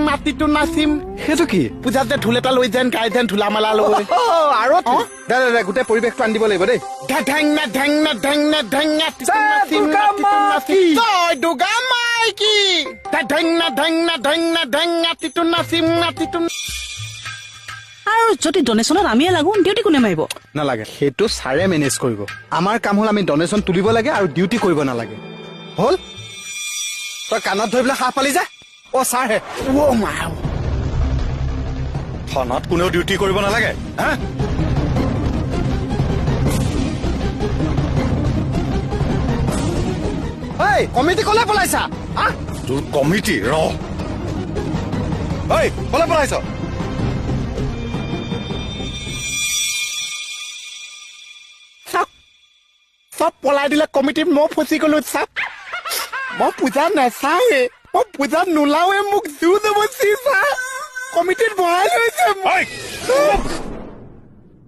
মাটিটো নাচিম সেইটো কি পূজাত যে ঢোল এটা লৈ যেন গাই যেন ঢোলা মালা লৈ আৰু দে গোটেই পৰিৱেশটো আনি দিব লাগিব দেই দুৰ্গা মাইকী মাটিটো নাচিম আৰু যদি ডনেশ্যনত আমিয়ে লাগো ডিউটি কোনে মাৰিব নালাগে সেইটো ছাৰে মেনেজ কৰিব আমাৰ কাম হ'ল আমি ডনেশ্যন তুলিব লাগে আৰু ডিউটি কৰিব নালাগে হ'ল তই কাণত ধৰি পেলাই সাহ পালি যা অ ছাৰ হে থানাত কোনেও ডিউটি কৰিব নালাগে কমিটি কলে পলাইছা তোৰ কমিটি কলে পলাইছ চব পলাই দিলে কমিটিত মই ফচি গলো চাপ মই পূজা নাচাওৱে মই পূজা নোলাওৱে মোক জু যাব কমিটিত ভৰাই লৈছে